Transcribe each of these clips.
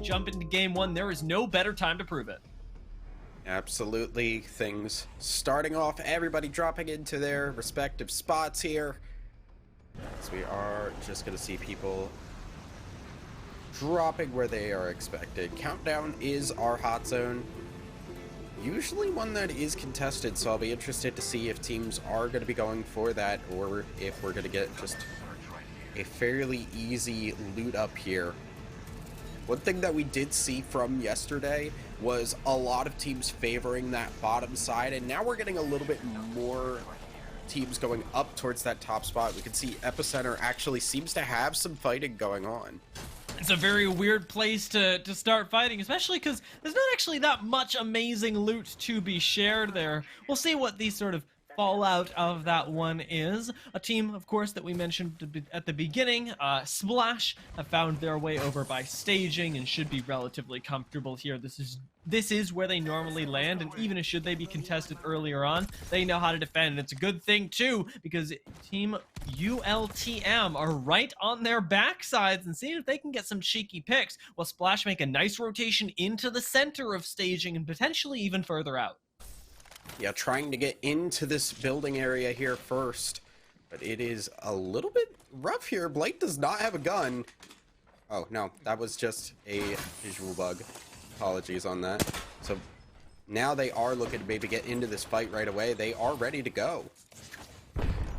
jump into game one, there is no better time to prove it. Absolutely. Things starting off, everybody dropping into their respective spots here. So we are just going to see people dropping where they are expected. Countdown is our hot zone. Usually one that is contested, so I'll be interested to see if teams are going to be going for that or if we're going to get just a fairly easy loot up here. One thing that we did see from yesterday was a lot of teams favoring that bottom side, and now we're getting a little bit more teams going up towards that top spot. We can see Epicenter actually seems to have some fighting going on. It's a very weird place to start fighting, especially because there's not actually that much amazing loot to be shared there. We'll see what these sort of fallout of that one is. A team, of course, that we mentioned at the beginning, Splash, have found their way over by staging and should be relatively comfortable here. This is where they normally land, and even should they be contested earlier on, they know how to defend. And it's a good thing, too, because Team ULTM are right on their backsides and seeing if they can get some cheeky picks, while Splash make a nice rotation into the center of staging and potentially even further out. Yeah, trying to get into this building area here first, but it is a little bit rough here. Blight does not have a gun. Oh, no, that was just a visual bug. Apologies on that. So now they are looking to maybe get into this fight right away. They are ready to go.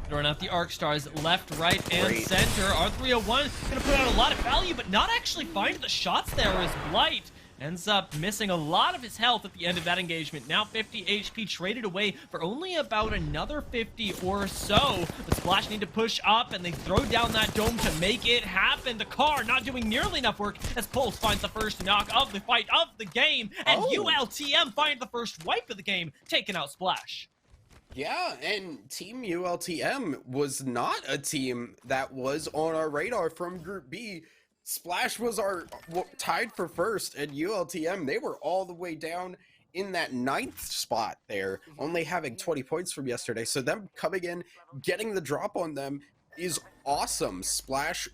Throwing out the Arc Stars left, right, and Great. center. R301 going to put out a lot of value, but not actually find the shots there as Blight ends up missing a lot of his health at the end of that engagement. Now 50 HP traded away for only about another 50 or so. But Splash need to push up, and they throw down that dome to make it happen. The car not doing nearly enough work as Pulse finds the first knock of the fight of the game. And ULTM find the first wipe of the game, taking out Splash. Yeah, and Team ULTM was not a team that was on our radar from Group B. Splash was tied for first, and ULTM, they were all the way down in that 9th spot there, only having 20 points from yesterday. So them coming in, getting the drop on them is awesome. Splash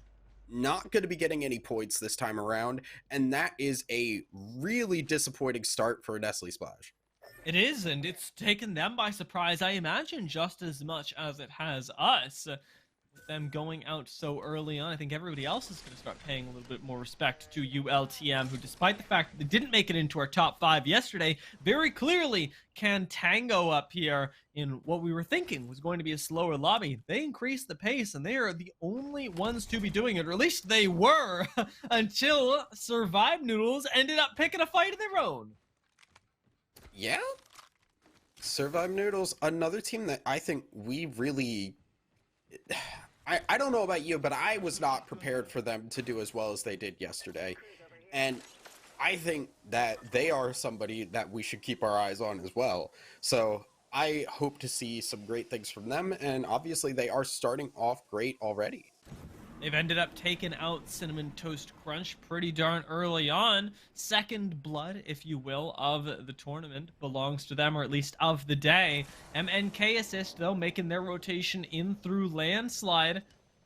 not going to be getting any points this time around, and that is a really disappointing start for Nestle Splash. It is, and it's taken them by surprise, I imagine, just as much as it has us. With them going out so early on, I think everybody else is going to start paying a little bit more respect to ULTM, who, despite the fact that they didn't make it into our top 5 yesterday, very clearly can tango up here in what we were thinking was going to be a slower lobby. They increased the pace, and they are the only ones to be doing it, or at least they were, until Survive Noodles ended up picking a fight of their own. Yeah? Survive Noodles, another team that I think we really... I don't know about you, but I was not prepared for them to do as well as they did yesterday. And I think that they are somebody that we should keep our eyes on as well. So I hope to see some great things from them, and obviously they are starting off great already. They've ended up taking out Cinnamon Toast Crunch pretty darn early on. Second blood, if you will, of the tournament belongs to them, or at least of the day. MNK Assist, though, making their rotation in through Landslide,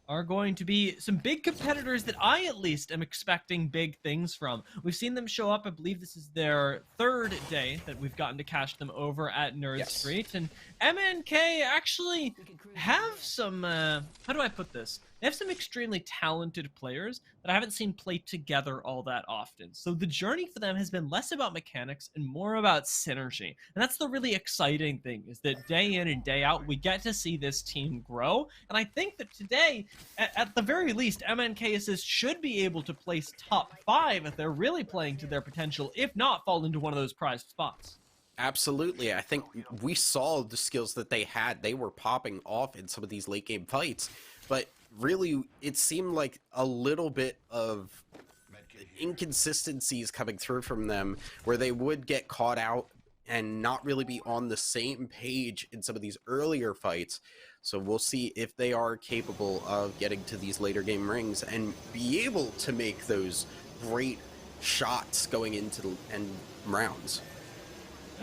are going to be some big competitors that I, at least, am expecting big things from. We've seen them show up. I believe this is their 3rd day that we've gotten to catch them over at Nerdstreet. Yes. And MNK actually have some, how do I put this? They have some extremely talented players that I haven't seen play together all that often. So the journey for them has been less about mechanics and more about synergy. And that's the really exciting thing, is that day in and day out, we get to see this team grow. And I think that today, at the very least, MNK Assist should be able to place top 5 if they're really playing to their potential, if not fall into one of those prized spots. Absolutely. I think we saw the skills that they had. They were popping off in some of these late game fights, but really it seemed like a little bit of inconsistencies coming through from them, where they would get caught out and not really be on the same page in some of these earlier fights. So we'll see if they are capable of getting to these later game rings and be able to make those great shots going into the end rounds.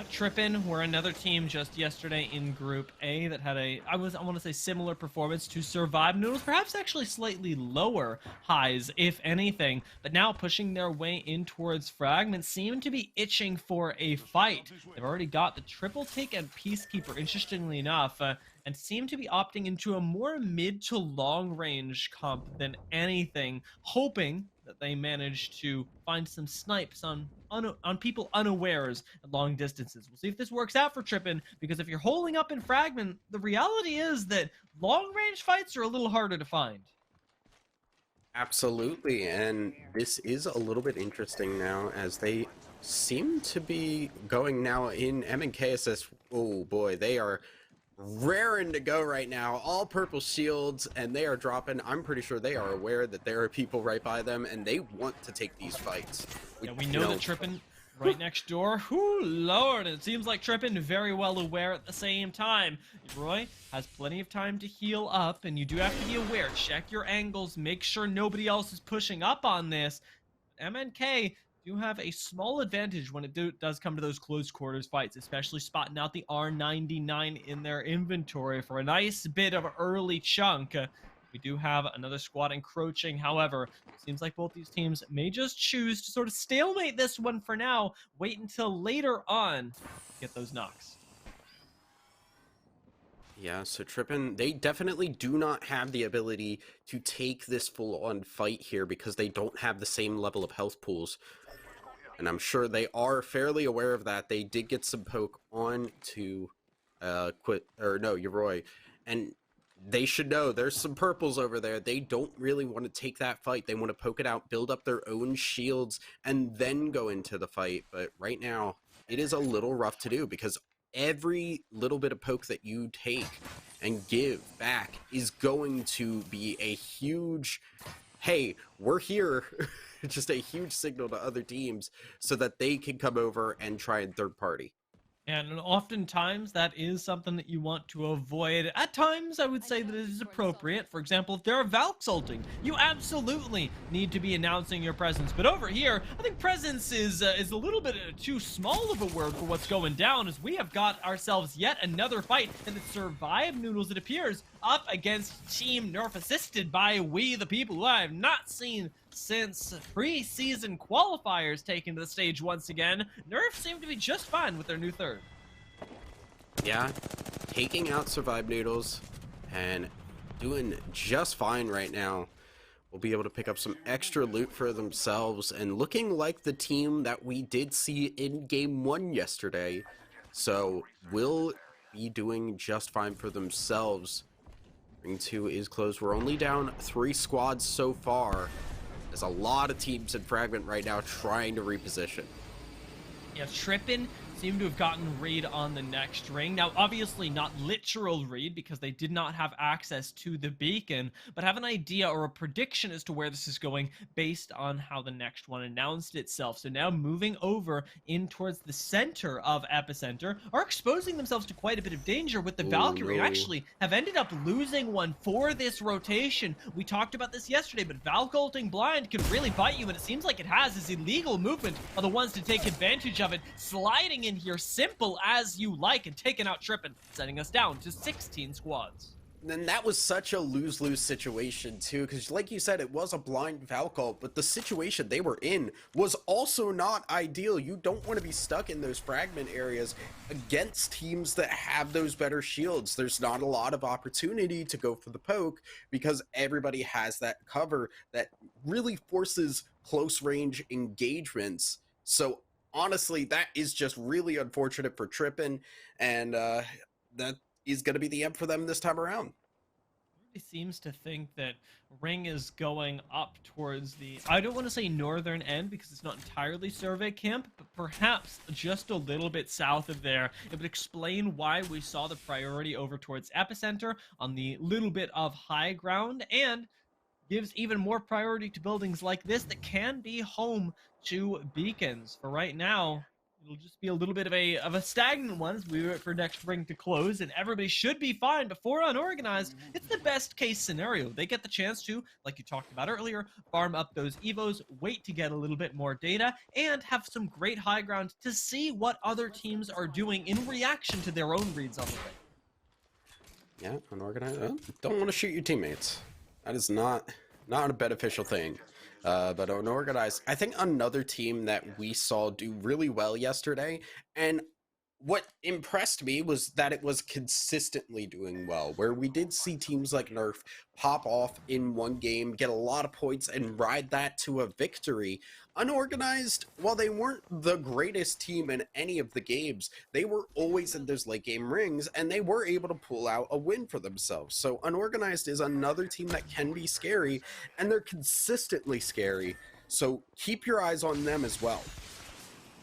Trippin were another team just yesterday in Group A that had I want to say similar performance to Survive Noodles, perhaps actually slightly lower highs, if anything. But now pushing their way in towards Fragment seem to be itching for a fight. They've already got the triple take and Peacekeeper, interestingly enough, and seem to be opting into a more mid to long range comp than anything, hoping that they manage to find some snipes on people unawares at long distances. We'll see if this works out for Trippin, because if you're holding up in Fragment, the reality is that long range fights are a little harder to find. Absolutely, and this is a little bit interesting now as they seem to be going now in M&K says, oh boy, they are raring to go right now, all purple shields, and they are dropping. I'm pretty sure they are aware that there are people right by them and they want to take these fights. Yeah, we know that Trippin right next door. Whoo, Lord, it seems like Trippin very well aware at the same time. Roy has plenty of time to heal up, and you do have to be aware. Check your angles, make sure nobody else is pushing up on this. MNK do have a small advantage when it does come to those close quarters fights, especially spotting out the R99 in their inventory for a nice bit of early chunk. We do have another squad encroaching. However, it seems like both these teams may just choose to sort of stalemate this one for now, wait until later on to get those knocks. Yeah, so Trippin, they definitely do not have the ability to take this full-on fight here because they don't have the same level of health pools. And I'm sure they are fairly aware of that. They did get some poke on to Yoroi. And they should know there's some purples over there. They don't really want to take that fight. They want to poke it out, build up their own shields, and then go into the fight. But right now, it is a little rough to do because every little bit of poke that you take and give back is going to be a huge, hey, we're here. Just a huge signal to other teams so that they can come over and try and third party. And oftentimes that is something that you want to avoid. At times, I would say that it is appropriate. For example, if there are Valks ulting, you absolutely need to be announcing your presence. But over here, I think presence is a little bit too small of a word for what's going down, as we have got ourselves yet another fight. And it's Survive Noodles, it appears, up against Team Nerf, assisted by We the People, who I have not seen since preseason qualifiers taken to the stage once again. Nerf seem to be just fine with their new third. Yeah, taking out Survive Noodles and doing just fine right now. Will be able to pick up some extra loot for themselves and looking like the team that we did see in Game 1 yesterday. So will be doing just fine for themselves. Ring 2 is closed. We're only down 3 squads so far. There's a lot of teams in Fragment right now trying to reposition. Yeah, Trippin seem to have gotten read on the next ring. Now, obviously not literal read because they did not have access to the beacon, but have an idea or a prediction as to where this is going based on how the next one announced itself. So now moving over in towards the center of Epicenter, are exposing themselves to quite a bit of danger with the Valkyrie. No. Actually have ended up losing one for this rotation. We talked about this yesterday, but Valk ulting blind can really bite you, and it seems like it has. Is illegal movement are the ones to take advantage of it, sliding in here simple as you like and taking out Trippin, setting us down to 16 squads. And that was such a lose-lose situation too, because like you said, it was a blind Valk ult, but the situation they were in was also not ideal. You don't want to be stuck in those fragment areas against teams that have those better shields. There's not a lot of opportunity to go for the poke because everybody has that cover that really forces close range engagements. So honestly, that is just really unfortunate for Trippin, and that is going to be the end for them this time around. It seems to think that Ring is going up towards the, I don't want to say northern end because it's not entirely survey camp, but perhaps just a little bit south of there. It would explain why we saw the priority over towards Epicenter on the little bit of high ground, and gives even more priority to buildings like this that can be home to beacons. For right now, It'll just be a little bit of a stagnant one as we wait for next ring to close, and everybody should be fine. But for Unorganized, it's the best case scenario. They get the chance to, like you talked about earlier, farm up those evos, wait to get a little bit more data, and have some great high ground to see what other teams are doing in reaction to their own reads on the way. Yeah, Unorganized. Don't want to shoot your teammates. That is not a beneficial thing. But Unorganized, I think another team that we saw do really well yesterday, and what impressed me was that it was consistently doing well, where we did see teams like Nerf pop off in one game, get a lot of points, and ride that to a victory. Unorganized, while they weren't the greatest team in any of the games, they were always in those late game rings, and they were able to pull out a win for themselves. So Unorganized is another team that can be scary, and they're consistently scary. So keep your eyes on them as well.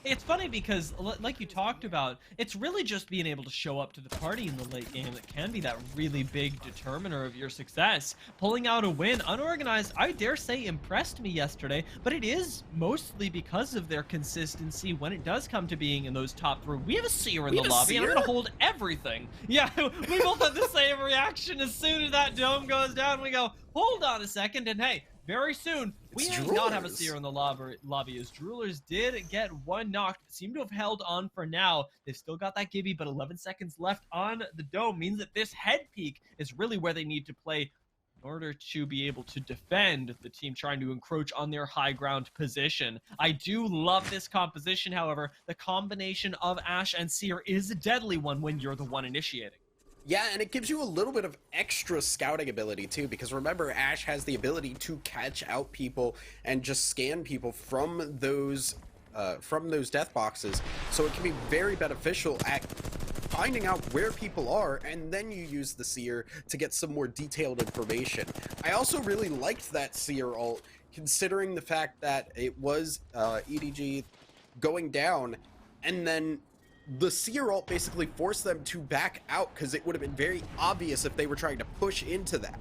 It's funny because, like you talked about, it's really just being able to show up to the party in the late game that can be that really big determiner of your success. Pulling out a win, Unorganized, I dare say, impressed me yesterday, but it is mostly because of their consistency when it does come to being in those top three. We have a seer in the lobby, and I'm going to hold everything. Yeah, we both had the same reaction as soon as that dome goes down. We go, hold on a second, and hey, very soon, we may not have a seer in the lobby, as Droolers did get one knocked, seem to have held on for now. They've still got that Gibby, but 11 seconds left on the dome means that this head peak is really where they need to play in order to be able to defend the team trying to encroach on their high ground position. I do love this composition, however. The combination of Ash and Seer is a deadly one when you're the one initiating. Yeah, and it gives you a little bit of extra scouting ability too, because remember, Ash has the ability to catch out people and just scan people from those death boxes, so it can be very beneficial at finding out where people are, and then you use the Seer to get some more detailed information. I also really liked that Seer ult, considering the fact that it was EDG going down, and then the Seer ult basically forced them to back out because it would have been very obvious if they were trying to push into that.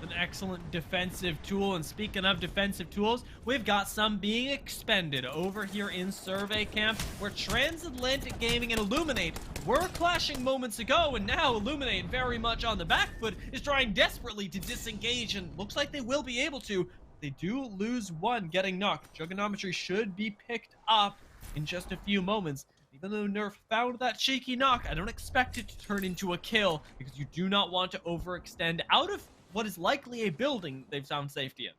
An excellent defensive tool, and speaking of defensive tools, we've got some being expended over here in Survey Camp, where Transatlantic Gaming and Illuminate were clashing moments ago, and now Illuminate, very much on the back foot, is trying desperately to disengage, and looks like they will be able to. They do lose one, getting knocked. Juggernometry should be picked up in just a few moments. Even though Nerf found that cheeky knock, I don't expect it to turn into a kill, because you do not want to overextend out of what is likely a building they've found safety in.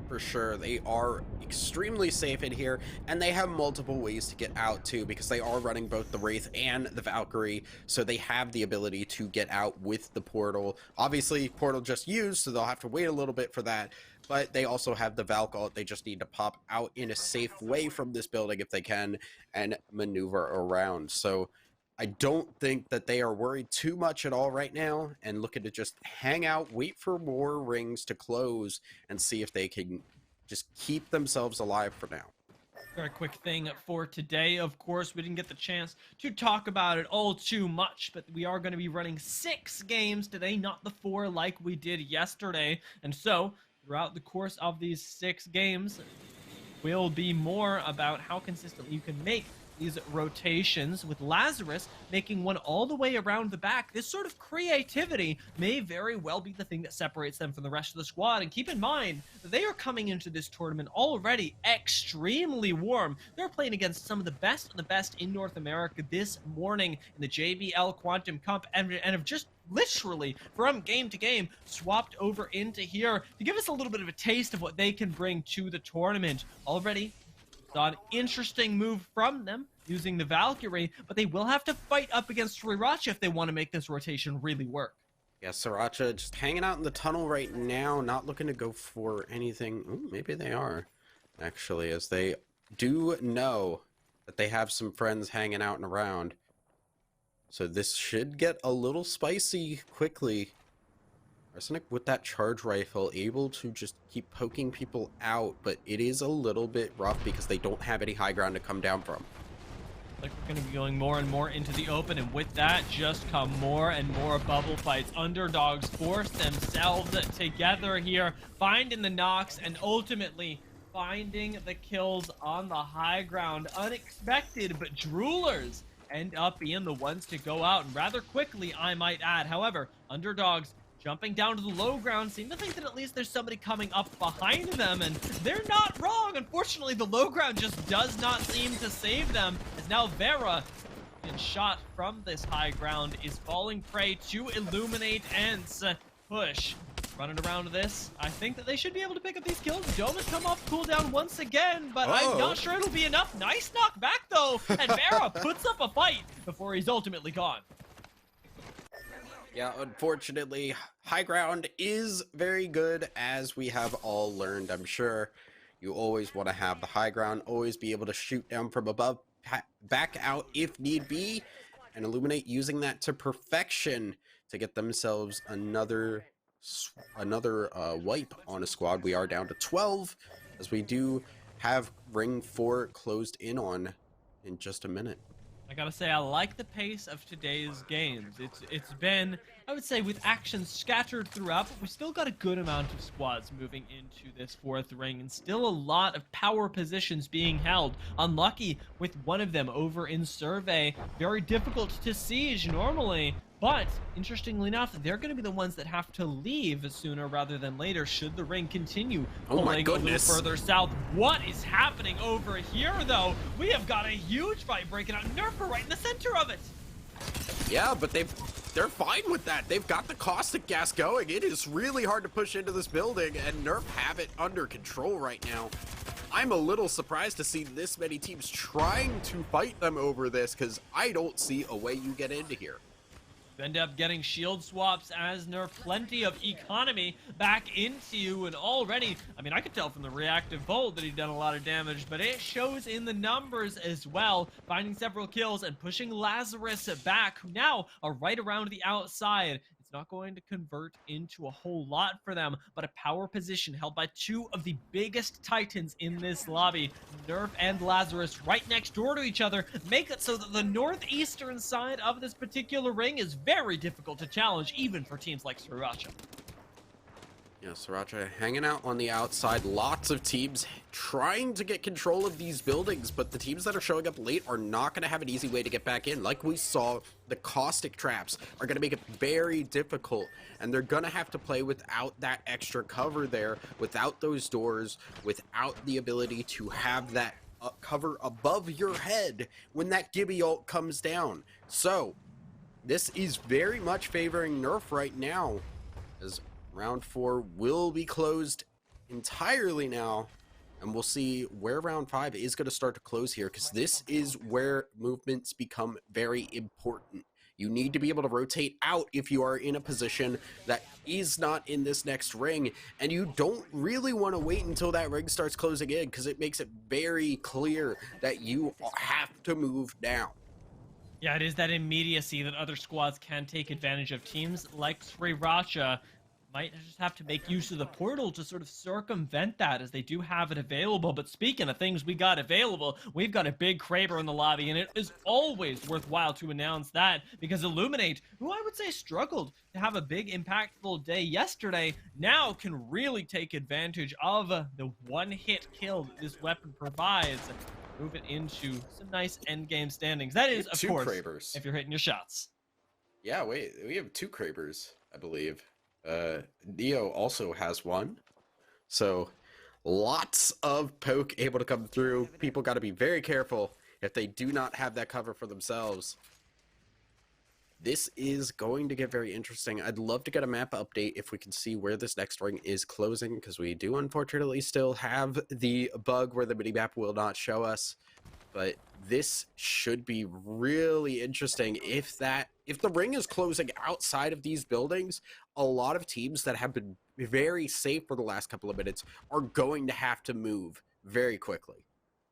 For sure, they are extremely safe in here, and they have multiple ways to get out too, because they are running both the Wraith and the Valkyrie, so they have the ability to get out with the portal. Obviously, portal just used, so they'll have to wait a little bit for that, but they also have the Valk ult. They just need to pop out in a safe way from this building if they can, and maneuver around. So I don't think that they are worried too much at all right now, and looking to just hang out, wait for more rings to close, and see if they can just keep themselves alive for now. Very quick thing for today, of course, we didn't get the chance to talk about it all too much, but we are going to be running 6 games today, not the 4 like we did yesterday, and so throughout the course of these 6 games will be more about how consistently you can make these rotations, with Lazarus making one all the way around the back. This sort of creativity may very well be the thing that separates them from the rest of the squad. And keep in mind, they are coming into this tournament already extremely warm. They're playing against some of the best in North America this morning in the JBL Quantum Cup, and have just literally from game to game swapped over into here to give us a little bit of a taste of what they can bring to the tournament. Already saw an interesting move from them using the Valkyrie, but they will have to fight up against Sriracha if they want to make this rotation really work. Yeah, Sriracha just hanging out in the tunnel right now, not looking to go for anything. Ooh, maybe they are, actually, as they do know that they have some friends hanging out and around. So this should get a little spicy quickly. Arsenic with that charge rifle, able to just keep poking people out, but it is a little bit rough because they don't have any high ground to come down from. Like, we're going to be going more and more into the open, and with that just come more and more bubble fights. Underdogs force themselves together here, finding the knocks, and ultimately finding the kills on the high ground. Unexpected, but Droolers end up being the ones to go out, and rather quickly, I might add. However, Underdogs jumping down to the low ground seem to think that at least there's somebody coming up behind them, and they're not wrong. Unfortunately, the low ground just does not seem to save them, as now Vera, and shot from this high ground, is falling prey to Illuminate Ents. Push running around this. I think that they should be able to pick up these kills. Dome has come off cooldown once again, but I'm not sure it'll be enough. Nice knockback though, and Vera puts up a fight before he's ultimately gone. Yeah, unfortunately, high ground is very good, as we have all learned, I'm sure. You always want to have the high ground, always be able to shoot down from above, back out if need be, and Illuminate using that to perfection to get themselves another wipe on a squad. We are down to 12, as we do have ring 4 closed in on in just a minute. I gotta say, I like the pace of today's games. It's been, I would say, with action scattered throughout, but we still got a good amount of squads moving into this 4th ring, and still a lot of power positions being held. Unlucky with one of them over in Survey. Very difficult to siege normally, but interestingly enough, they're going to be the ones that have to leave sooner rather than later should the ring continue pulling a little further south. What is happening over here, though? We have got a huge fight breaking out. Nerfer right in the center of it. Yeah, but they're fine with that. They've got the caustic gas going. It is really hard to push into this building, and Nerf have it under control right now. I'm a little surprised to see this many teams trying to fight them over this, because I don't see a way you get into here. End up getting shield swaps as Nerf plenty of economy back into you, and already, I mean, I could tell from the reactive bolt that he'd done a lot of damage, but it shows in the numbers as well, finding several kills and pushing Lazarus back, who now are right around the outside. It's not going to convert into a whole lot for them, but a power position held by 2 of the biggest titans in this lobby. Nerf and Lazarus right next door to each other make it so that the northeastern side of this particular ring is very difficult to challenge, even for teams like Sriracha. Yeah, Sriracha hanging out on the outside. Lots of teams trying to get control of these buildings, but the teams that are showing up late are not going to have an easy way to get back in. Like we saw, the caustic traps are going to make it very difficult, and they're going to have to play without that extra cover there, without those doors, without the ability to have that cover above your head when that Gibby ult comes down. So, this is very much favoring Nerf right now, as round 4 will be closed entirely now, and we'll see where round 5 is going to start to close here, because this is where movements become very important. You need to be able to rotate out if you are in a position that is not in this next ring, and you don't really want to wait until that ring starts closing in, because it makes it very clear that you have to move now. Yeah, it is that immediacy that other squads can take advantage of. Teams like Sriracha might just have to make use of the portal to sort of circumvent that, as they do have it available. But speaking of things we got available, we've got a big Kraber in the lobby, and it is always worthwhile to announce that, because Illuminate, who I would say struggled to have a big impactful day yesterday, now can really take advantage of the one-hit kill that this weapon provides. Move it into some nice endgame standings. That is, of course, Krabers. if you're hitting your shots. Yeah, wait, we have 2 Krabers, I believe. Neo also has 1. So, lots of poke able to come through. People got to be very careful if they do not have that cover for themselves. This is going to get very interesting. I'd love to get a map update if we can see where this next ring is closing, because we do unfortunately still have the bug where the minimap will not show us. But this should be really interesting if the ring is closing outside of these buildings. A lot of teams that have been very safe for the last couple of minutes are going to have to move very quickly.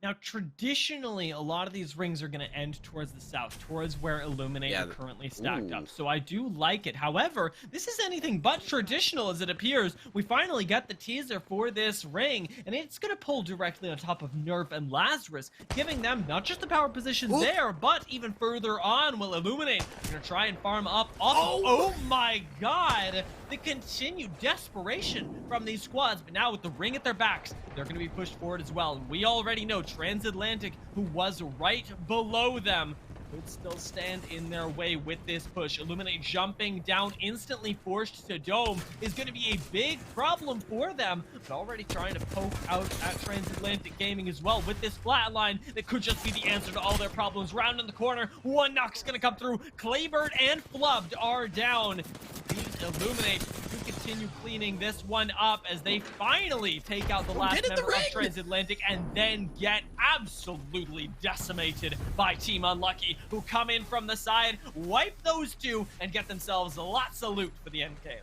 Now, traditionally, a lot of these rings are going to end towards the south, towards where Illuminate Yeah. are currently stacked Ooh. up. So I do like it. However, this is anything but traditional as it appears. We finally got the teaser for this ring, and it's going to pull directly on top of Nerf and Lazarus, giving them not just the power position Ooh. there, but even further on will Illuminate. Going to try and farm up off. Oh! Oh my god! The continued desperation from these squads, but now with the ring at their backs, they're going to be pushed forward as well. And we already know Transatlantic, who was right below them, could still stand in their way with this push. Illuminate jumping down, instantly forced to dome, is going to be a big problem for them. But already trying to poke out at Transatlantic Gaming as well with this flatline that could just be the answer to all their problems. Round in the corner, one knock's going to come through. Claybird and Flubbed are down. These Illuminate to continue cleaning this one up as they finally take out the last member of Transatlantic and then get absolutely decimated by Team Unlucky, who come in from the side, wipe those two, and get themselves lots of loot for the end game.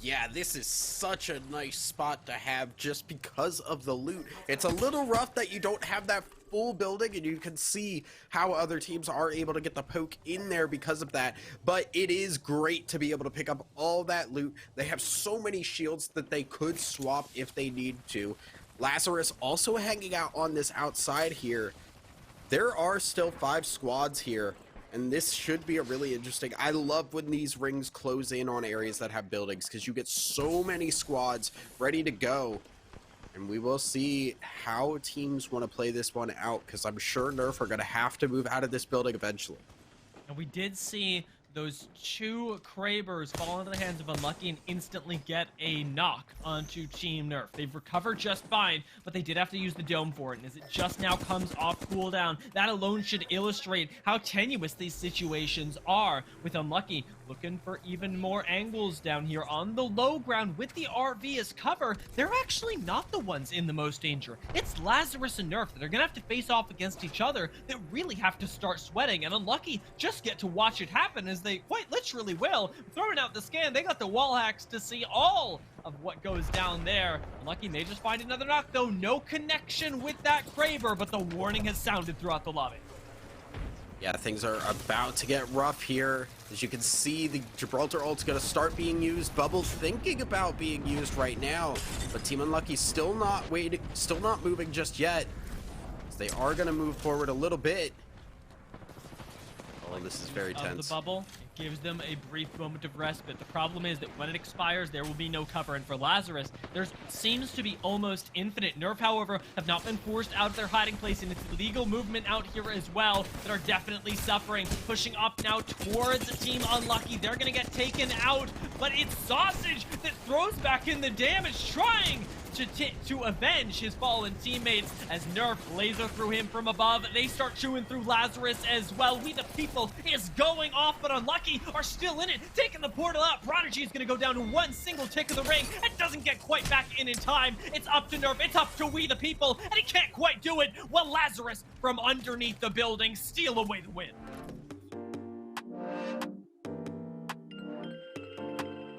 Yeah, this is such a nice spot to have just because of the loot. It's a little rough that you don't have that full building, and you can see how other teams are able to get the poke in there because of that, but it is great to be able to pick up all that loot. They have so many shields that they could swap if they need to. Lazarus also hanging out on this outside here. There are still 5 squads here, and this should be a really interesting. I love when these rings close in on areas that have buildings because you get so many squads ready to go. And we will see how teams want to play this one out, because I'm sure Nerf are going to have to move out of this building eventually. And we did see those 2 Krabers fall into the hands of Unlucky and instantly get a knock onto Team Nerf. They've recovered just fine, but they did have to use the dome for it. And as it just now comes off cooldown, that alone should illustrate how tenuous these situations are, with Unlucky looking for even more angles down here on the low ground with the RV as cover. They're actually not the ones in the most danger. It's Lazarus and Nerf that are gonna have to face off against each other that really have to start sweating, and Unlucky just get to watch it happen as they quite literally will. Throwing out the scan, they got the wall hacks to see all of what goes down there. Unlucky may just find another knock though. No connection with that Kraber, but the warning has sounded throughout the lobby. Yeah, things are about to get rough here. As you can see, the Gibraltar ult's going to start being used. Bubble thinking about being used right now, but Team Unlucky still not moving just yet. They are going to move forward a little bit. Oh, this is very tense. The bubble, it gives them a brief moment of respite. The problem is that when it expires, there will be no cover. And for Lazarus, there seems to be almost infinite. Nerf, however, have not been forced out of their hiding place, and it's legal movement out here as well that are definitely suffering. Pushing up now towards Team Unlucky. They're going to get taken out, but it's Sausage that throws back in the damage, trying to avenge his fallen teammates as Nerf laser through him from above. They start chewing through Lazarus as well. We the People is going off, but Unlucky are still in it, taking the portal out. Prodigy is going to go down to one single tick of the ring and doesn't get quite back in time. It's up to Nerf, it's up to We the People, and he can't quite do it. Well, Lazarus from underneath the building steal away the win.